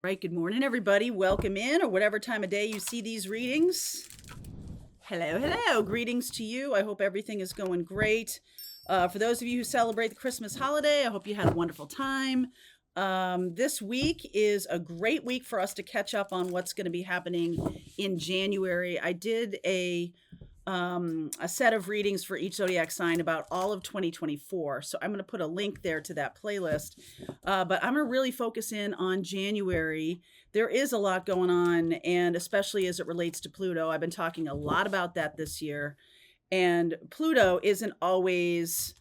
Right, good morning, everybody. Welcome in, or whatever time of day you see these readings. Hello, hello. Greetings to you. I hope everything is going great. For those of you who celebrate the Christmas holiday, I hope you had a wonderful time. This week is a great week for us to catch up on what's going to be happening in January. I did a set of readings for each zodiac sign about all of 2024. So I'm going to put a link there to that playlist. But I'm going to really focus in on January. There is a lot going on, and especially as it relates to Pluto. I've been talking a lot about that this year. And Pluto isn't always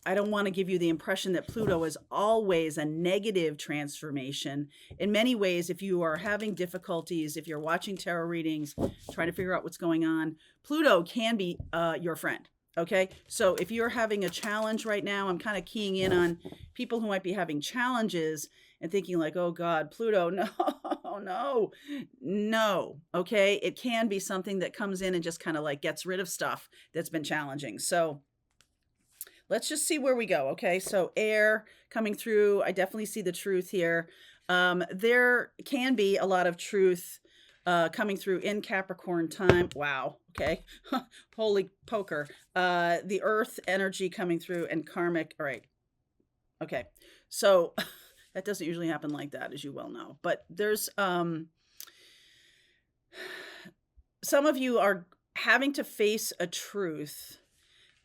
I don't want to give you the impression that Pluto is always a negative transformation. In many ways, if you are having difficulties, if you're watching tarot readings, trying to figure out what's going on, Pluto can be your friend. Okay. So if you're having a challenge right now, I'm kind of keying in on people who might be having challenges and thinking, like, oh God, Pluto, no, no. Okay. It can be something that comes in and just kind of like gets rid of stuff that's been challenging. So let's just see where we go. Okay, so air coming through. I definitely see the truth here. There can be a lot of truth coming through in Capricorn time. Wow. Okay. Holy poker. The earth energy coming through and karmic. All right. Okay. So that doesn't usually happen like that, as you well know. But there's some of you are having to face a truth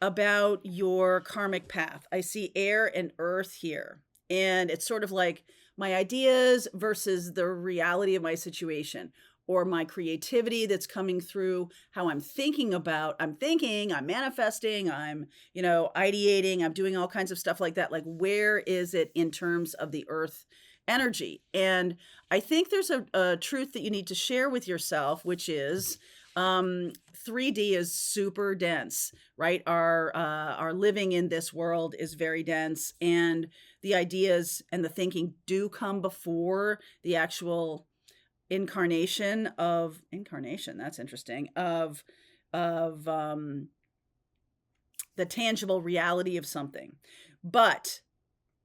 about your karmic path. I see air and earth here. And it's sort of like my ideas versus the reality of my situation, or my creativity that's coming through, how I'm thinking, I'm manifesting, I'm, ideating, I'm doing all kinds of stuff like that. Like, where is it in terms of the earth energy? And I think there's a truth that you need to share with yourself, which is 3D is super dense, right? Our living in this world is very dense, and the ideas and the thinking do come before the actual incarnation. That's interesting. Of the tangible reality of something. But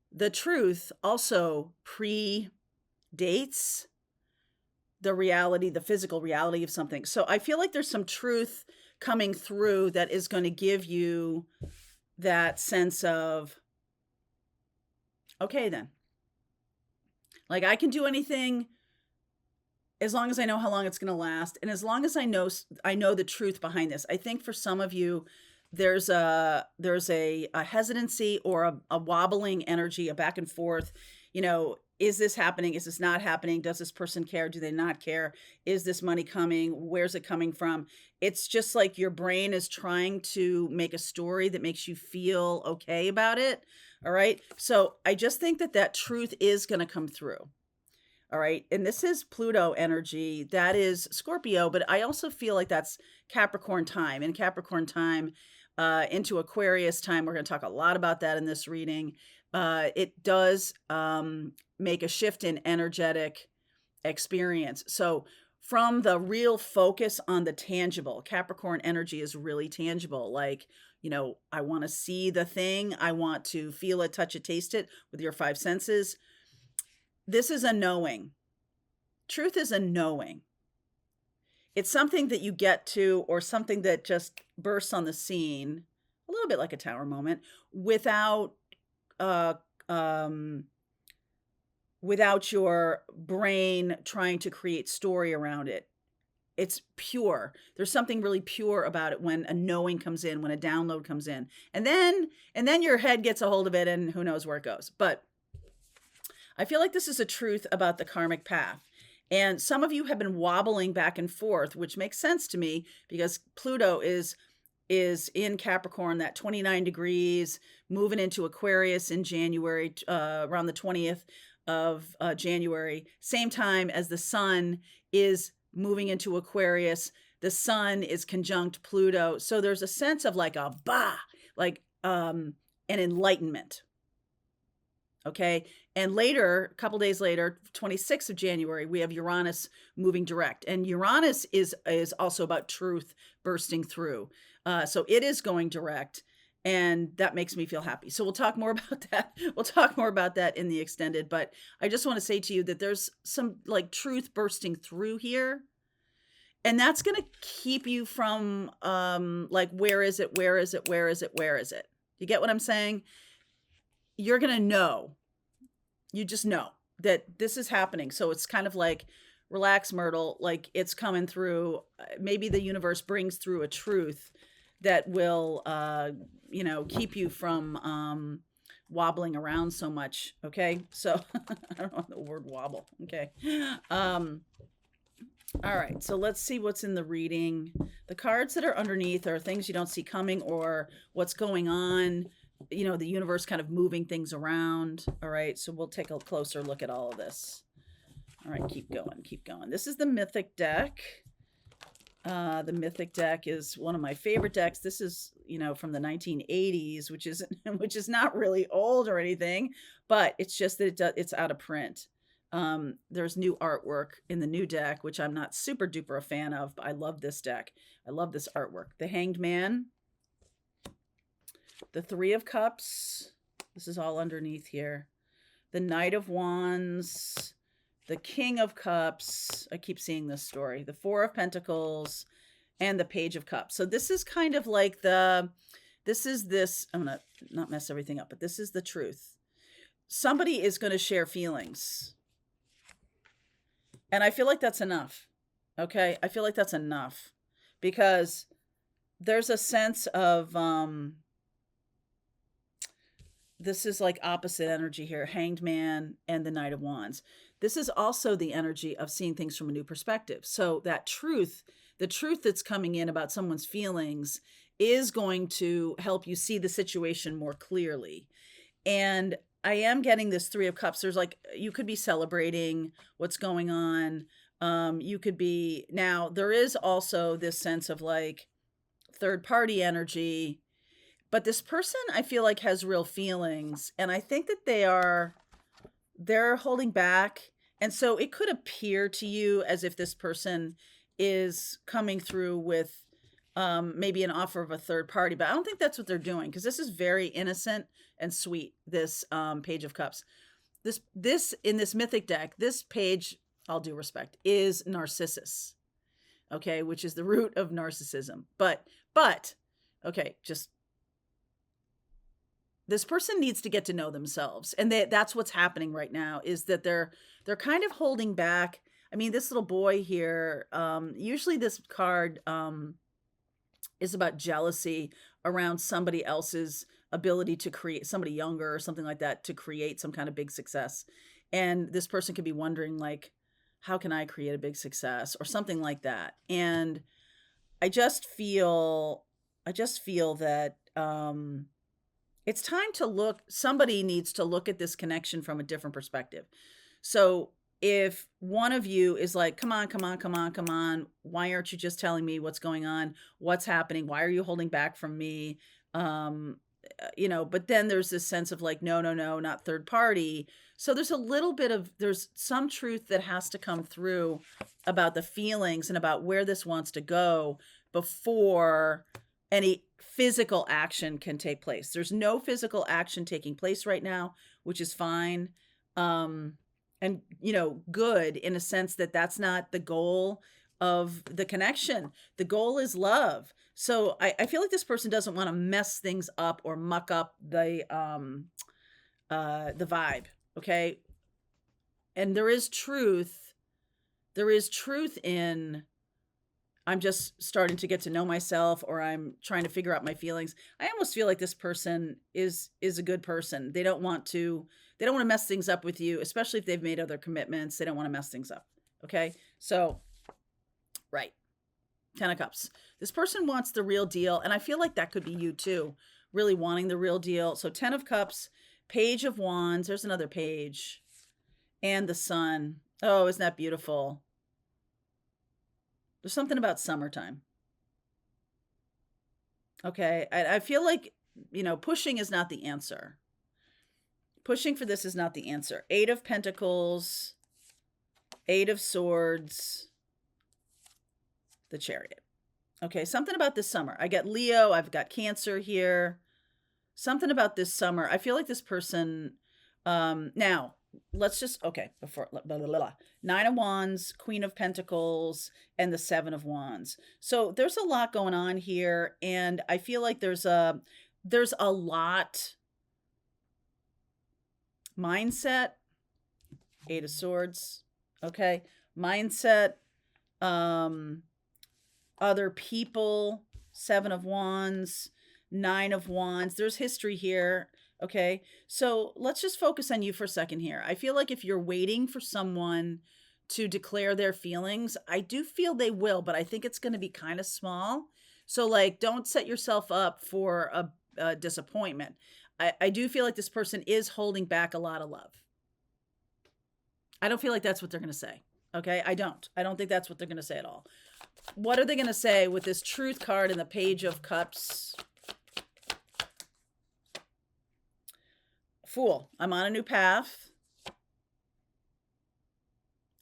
the truth also predates the physical reality of something. So I feel like there's some truth coming through that is going to give you that sense of, okay, then, like, I can do anything as long as I know how long it's going to last, and as long as I know the truth behind this. I think for some of you, there's a hesitancy or a wobbling energy, a back and forth. Is this happening? Is this not happening? Does this person care? Do they not care? Is this money coming? Where's it coming from? It's just like your brain is trying to make a story that makes you feel okay about it. All right. So I just think that truth is going to come through. All right. And this is Pluto energy. That is Scorpio. But I also feel like that's Capricorn time. And Capricorn time into Aquarius time. We're going to talk a lot about that in this reading. It does make a shift in energetic experience. So from the real focus on the tangible, Capricorn energy is really tangible. Like, I want to see the thing. I want to feel it, touch it, taste it with your five senses. This is a knowing. Truth is a knowing. It's something that you get to, or something that just bursts on the scene, a little bit like a tower moment, without your brain trying to create story around it. It's pure. There's something really pure about it when a knowing comes in, when a download comes in. And then your head gets a hold of it, and who knows where it goes. But I feel like this is a truth about the karmic path. And some of you have been wobbling back and forth, which makes sense to me because Pluto is in Capricorn, that 29 degrees, moving into Aquarius in January, around the 20th of January, same time as the sun is moving into Aquarius. The sun is conjunct Pluto. So there's a sense of like an enlightenment. Okay. And later, a couple days later, 26th of January, we have Uranus moving direct. And Uranus is also about truth bursting through. So it is going direct. And that makes me feel happy. So we'll talk more about that. We'll talk more about that in the extended, but I just want to say to you that there's some like truth bursting through here. And that's going to keep you from like, where is it? Where is it? Where is it? Where is it? You get what I'm saying? You're going to know. You just know that this is happening. So it's kind of like, relax, Myrtle, like it's coming through. Maybe the universe brings through a truth that will, keep you from wobbling around so much. Okay. So I don't know the word wobble. Okay. All right. So let's see what's in the reading. The cards that are underneath are things you don't see coming or what's going on. The universe kind of moving things around. All right. So we'll take a closer look at all of this. All right. Keep going. Keep going. This is the Mythic deck. The Mythic deck is one of my favorite decks. This is, from the 1980s, which is not really old or anything, but it's just that it's out of print. There's new artwork in the new deck, which I'm not super duper a fan of, but I love this deck. I love this artwork. The Hanged Man, the Three of Cups. This is all underneath here. The Knight of Wands, the King of Cups. I keep seeing this story. The Four of Pentacles and the Page of Cups. So this is kind of like I'm going to not mess everything up, but this is the truth. Somebody is going to share feelings. And I feel like that's enough. Okay. I feel like that's enough because there's a sense of, this is like opposite energy here, Hanged Man and the Knight of Wands. This is also the energy of seeing things from a new perspective. So that truth, the truth that's coming in about someone's feelings is going to help you see the situation more clearly. And I am getting this Three of Cups. There's like, you could be celebrating what's going on. You could be, now there is also this sense of like third party energy, but this person I feel like has real feelings. And I think that they're holding back. And so it could appear to you as if this person is coming through with maybe an offer of a third party, but I don't think that's what they're doing because this is very innocent and sweet, this Page of Cups. This in this Mythic deck, this page, all due respect, is Narcissus, okay, which is the root of narcissism. But okay, just this person needs to get to know themselves. And that's what's happening right now, is that they're kind of holding back. I mean, this little boy here, usually this card is about jealousy around somebody else's ability to create, somebody younger or something like that, to create some kind of big success. And this person could be wondering like, how can I create a big success or something like that? And I just feel that, it's time to look, somebody needs to look at this connection from a different perspective. So if one of you is like, come on, why aren't you just telling me what's going on? What's happening? Why are you holding back from me? But then there's this sense of like, no, not third party. So there's there's some truth that has to come through about the feelings and about where this wants to go before any physical action can take place. There's no physical action taking place right now, which is fine. And, good in a sense that that's not the goal of the connection. The goal is love. So I feel like this person doesn't want to mess things up or muck up the vibe. Okay. And there is truth in, I'm just starting to get to know myself, or I'm trying to figure out my feelings. I almost feel like this person is a good person. They don't want to mess things up with you, especially if they've made other commitments. They don't want to mess things up. Okay. So, right. 10 of Cups. This person wants the real deal. And I feel like that could be you too, really wanting the real deal. So 10 of Cups, Page of Wands. There's another page. And the Sun. Oh, isn't that beautiful? There's something about summertime. Okay. I feel like, pushing is not the answer. Pushing for this is not the answer. 8 of Pentacles, 8 of Swords, the Chariot. Okay. Something about this summer. I got Leo. I've got Cancer here. something about this summer. I feel like this person, now let's just, okay, before, blah, blah, blah, blah. Nine of Wands, Queen of Pentacles, and the Seven of Wands. So there's a lot going on here. And I feel like there's a lot mindset, Eight of Swords. Okay. Mindset, um, other people, Seven of Wands, Nine of Wands. There's history here. Okay. So let's just focus on you for a second here. I feel like if you're waiting for someone to declare their feelings, I do feel they will, but I think it's going to be kind of small. So, like, don't set yourself up for a disappointment. I do feel like this person is holding back a lot of love. I don't feel like that's what they're going to say. Okay. I don't. I don't think that's what they're going to say at all. What are they going to say with this Truth card and the Page of Cups? Fool. I'm on a new path.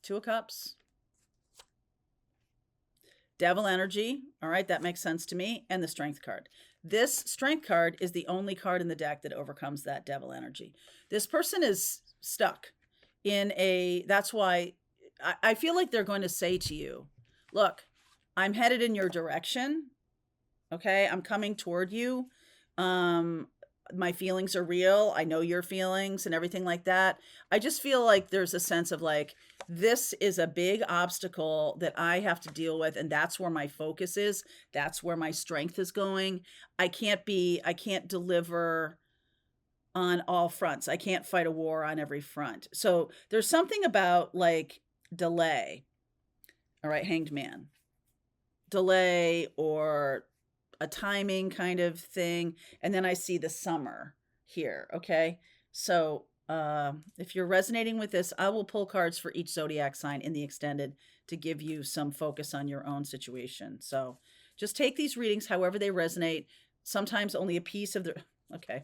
Two of Cups. Devil energy. All right, that makes sense to me. And the Strength card. This Strength card is the only card in the deck that overcomes that devil energy. This person is stuck in that's why I feel like they're going to say to you, look, I'm headed in your direction. Okay. I'm coming toward you. My feelings are real. I know your feelings and everything like that. I just feel like there's a sense of like, this is a big obstacle that I have to deal with. And that's where my focus is. That's where my strength is going. I can't deliver on all fronts. I can't fight a war on every front. So there's something about like delay. All right. Hanged Man. Delay or a timing kind of thing. And then I see the summer here. Okay. So if you're resonating with this, I will pull cards for each zodiac sign in the extended to give you some focus on your own situation. So just take these readings however they resonate. Sometimes only a piece of the, okay.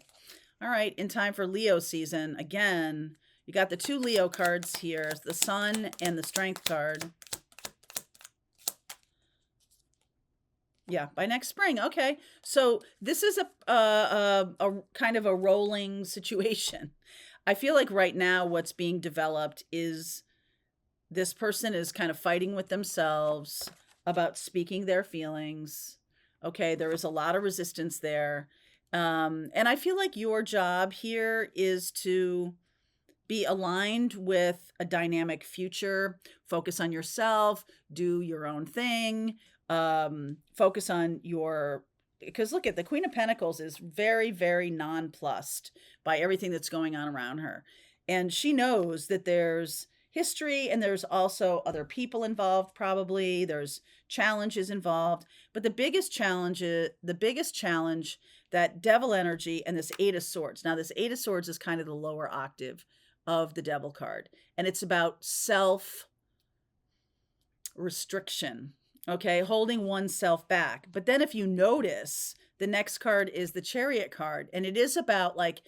All right. In time for Leo season. Again, you got the two Leo cards here, the Sun and the Strength card. Yeah, by next spring. Okay. So this is a kind of a rolling situation. I feel like right now what's being developed is this person is kind of fighting with themselves about speaking their feelings. Okay, there is a lot of resistance there. And I feel like your job here is to be aligned with a dynamic future, focus on yourself, do your own thing, focus on because look at the Queen of Pentacles is very, very nonplussed by everything that's going on around her. And she knows that there's history and there's also other people involved. Probably there's challenges involved, but the biggest challenge that devil energy and this Eight of Swords. Now this Eight of Swords is kind of the lower octave of the devil card. And it's about self restriction. Okay, holding oneself back. But then if you notice, the next card is the Chariot card, and it is about like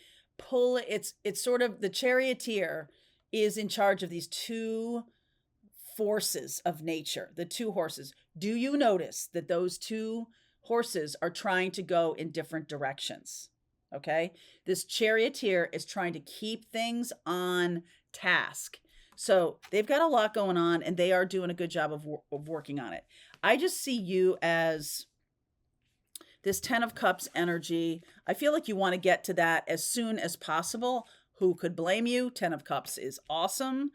it's sort of the charioteer is in charge of these two forces of nature, the two horses. Do you notice that those two horses are trying to go in different directions? Okay, this charioteer is trying to keep things on task. So they've got a lot going on and they are doing a good job of working on it. I just see you as this 10 of Cups energy. I feel like you want to get to that as soon as possible. Who could blame you? 10 of Cups is awesome.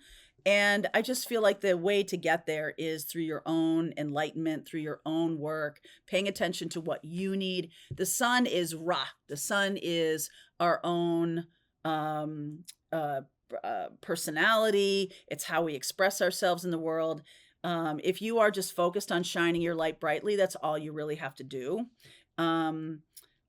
And I just feel like the way to get there is through your own enlightenment, through your own work, paying attention to what you need. The Sun is Ra. The Sun is our own personality. It's how we express ourselves in the world. If you are just focused on shining your light brightly, that's all you really have to do.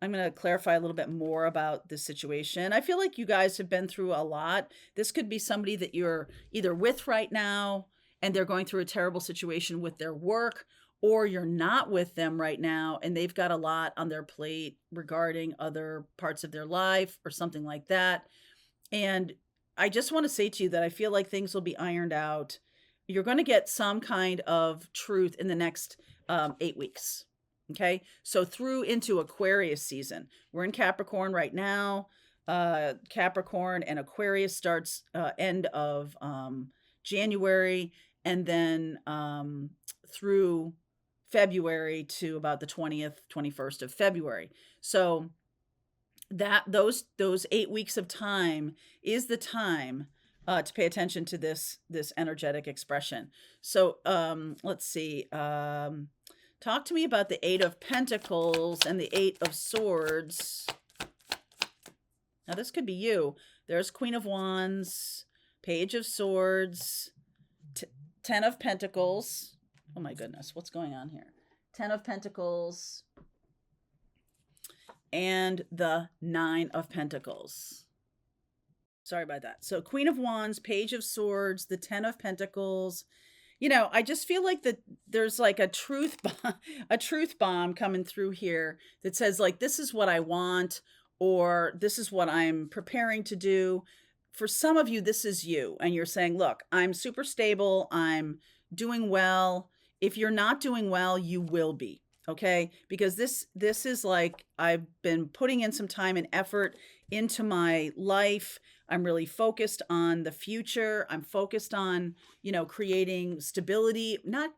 I'm going to clarify a little bit more about this situation. I feel like you guys have been through a lot. This could be somebody that you're either with right now and they're going through a terrible situation with their work, or you're not with them right now and they've got a lot on their plate regarding other parts of their life or something like that. And I just want to say to you that I feel like things will be ironed out. You're going to get some kind of truth in the next 8 weeks. Okay. So through into Aquarius season. We're in Capricorn right now. Capricorn and Aquarius starts end of January, and then through February to about the 20th, 21st of February. So that those 8 weeks of time is the time to pay attention to this energetic expression. So let's see. Talk to me about the Eight of Pentacles and the Eight of Swords. Now this could be you. There's Queen of Wands, Page of Swords, Ten of Pentacles. Oh my goodness, what's going on here? Ten of Pentacles and the Nine of Pentacles. Sorry about that. So Queen of Wands, Page of Swords, the Ten of Pentacles. I just feel like that there's like a truth bomb coming through here that says like, this is what I want, or this is what I'm preparing to do. For some of you, this is you. And you're saying, look, I'm super stable. I'm doing well. If you're not doing well, you will be. Okay. Because this is like, I've been putting in some time and effort into my life. I'm really focused on the future. I'm focused on, creating stability, not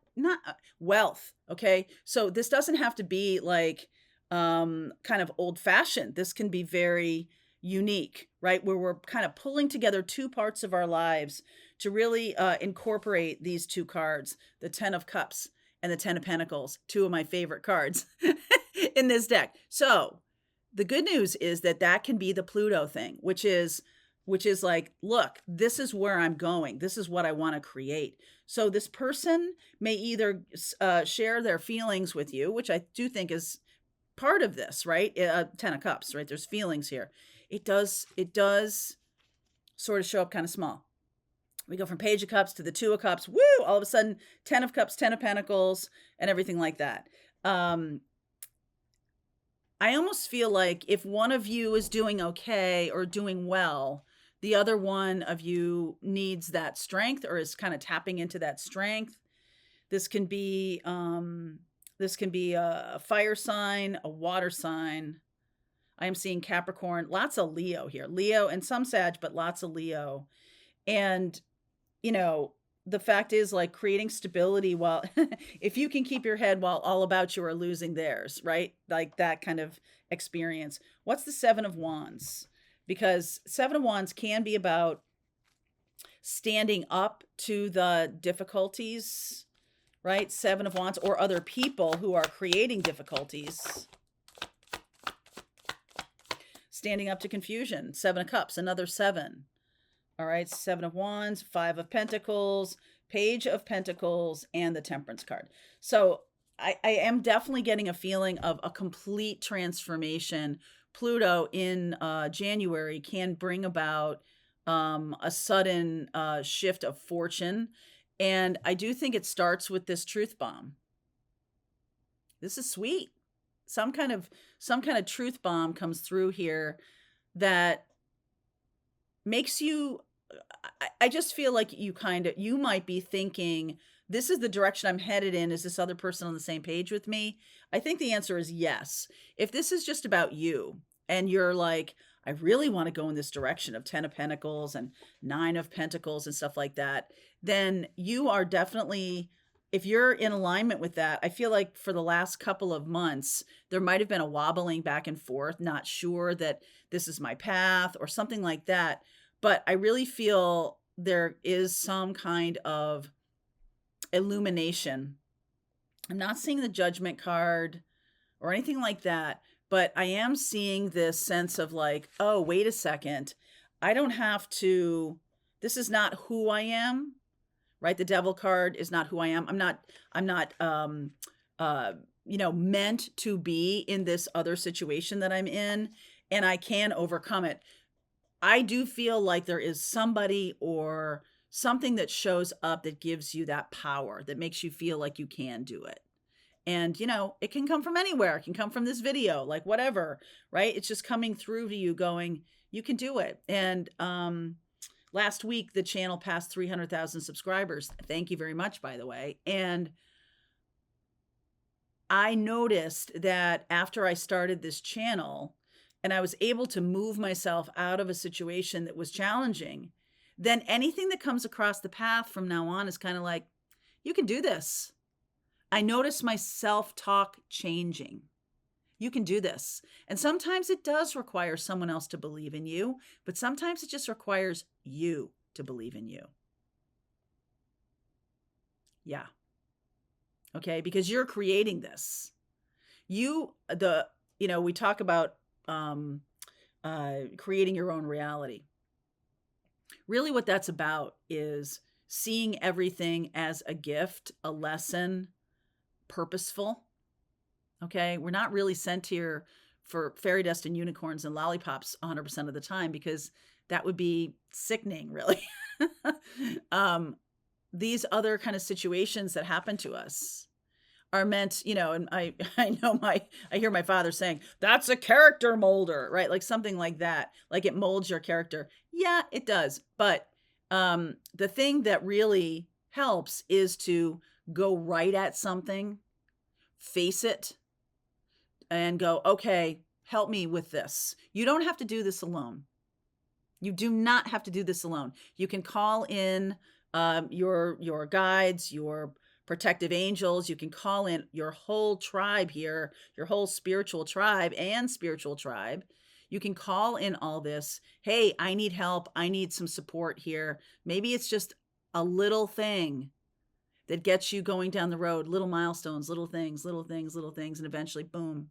wealth. Okay. So this doesn't have to be like, kind of old fashioned. This can be very unique, right? Where we're kind of pulling together two parts of our lives to really incorporate these two cards, the 10 of Cups and the 10 of Pentacles, two of my favorite cards in this deck. So the good news is that can be the Pluto thing, which is like, look, this is where I'm going. This is what I want to create. So this person may either share their feelings with you, which I do think is part of this, right? 10 of Cups, right? There's feelings here. It does sort of show up kind of small. We go from Page of Cups to the Two of Cups. Woo! All of a sudden, 10 of Cups, 10 of Pentacles, and everything like that. I almost feel like if one of you is doing okay or doing well, the other one of you needs that strength or is kind of tapping into that strength. This can be a fire sign, a water sign. I am seeing Capricorn, lots of Leo here. Leo and some Sag, but lots of Leo. And, the fact is like creating stability while, if you can keep your head while all about you are losing theirs, right? Like that kind of experience. What's the Seven of Wands? Because Seven of Wands can be about standing up to the difficulties, right? Seven of Wands or other people who are creating difficulties. Standing up to confusion. Seven of Cups, another seven. All right, Seven of Wands, Five of Pentacles, Page of Pentacles, and the Temperance card. So I am definitely getting a feeling of a complete transformation. Pluto in January can bring about a sudden shift of fortune. And I do think it starts with this truth bomb. This is sweet. Some kind of truth bomb comes through here that makes you, I just feel like you might be thinking, this is the direction I'm headed in. Is this other person on the same page with me? I think the answer is yes. If this is just about you and you're like, I really want to go in this direction of 10 of Pentacles and 9 of Pentacles and stuff like that, then you are definitely, if you're in alignment with that, I feel like for the last couple of months, there might have been a wobbling back and forth, not sure that this is my path or something like that. But I really feel there is some kind of illumination. I'm not seeing the Judgment card or anything like that, but I am seeing this sense of like, oh, wait a second. I don't have to, this is not who I am, right? The Devil card is not who I am. I'm not meant to be in this other situation that I'm in, and I can overcome it. I do feel like there is somebody or something that shows up that gives you that power, that makes you feel like you can do it. And, it can come from anywhere. It can come from this video, like whatever, right? It's just coming through to you going, you can do it. And last week, the channel passed 300,000 subscribers. Thank you very much, by the way. And I noticed that after I started this channel and I was able to move myself out of a situation that was challenging, then anything that comes across the path from now on is kind of like, you can do this. I notice my self-talk changing. You can do this. And sometimes it does require someone else to believe in you, but sometimes it just requires you to believe in you. Yeah. Okay, because you're creating this. We talk about creating your own reality. Really what that's about is seeing everything as a gift, a lesson, purposeful. Okay, we're not really sent here for fairy dust and unicorns and lollipops 100% of the time, because that would be sickening, really. These other kind of situations that happen to us are meant, and I I hear my father saying, that's a character molder, right? Like something like that. Like it molds your character. Yeah, it does. But the thing that really helps is to go right at something, face it, and go, okay, help me with this. You don't have to do this alone. You do not have to do this alone. You can call in your guides, your protective angels. You can call in your whole tribe here, your whole spiritual tribe and spiritual tribe. You can call in all this. Hey, I need help. I need some support here. Maybe it's just a little thing that gets you going down the road, little milestones, little things, little things, little things, and eventually, boom,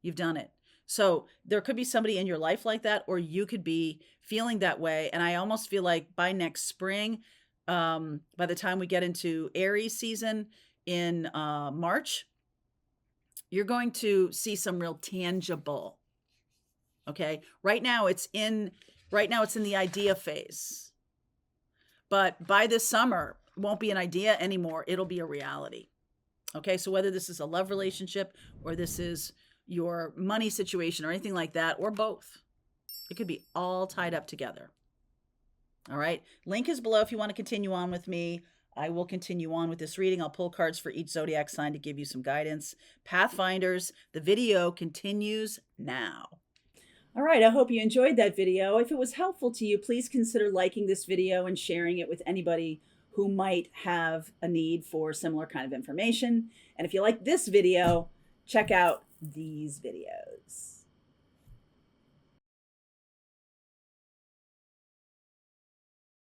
you've done it. So there could be somebody in your life like that, or you could be feeling that way. And I almost feel like by next spring, by the time we get into Aries season in March, you're going to see some real tangible. Okay. Right now it's in the idea phase, but by this summer, it won't be an idea anymore. It'll be a reality. Okay. So whether this is a love relationship or this is your money situation or anything like that, or both, it could be all tied up together. All right. Link is below if you want to continue on with me. I will continue on with this reading. I'll pull cards for each zodiac sign to give you some guidance. Pathfinders, the video continues now. All right, I hope you enjoyed that video. If it was helpful to you, please consider liking this video and sharing it with anybody who might have a need for similar kind of information. And if you like this video, check out these videos.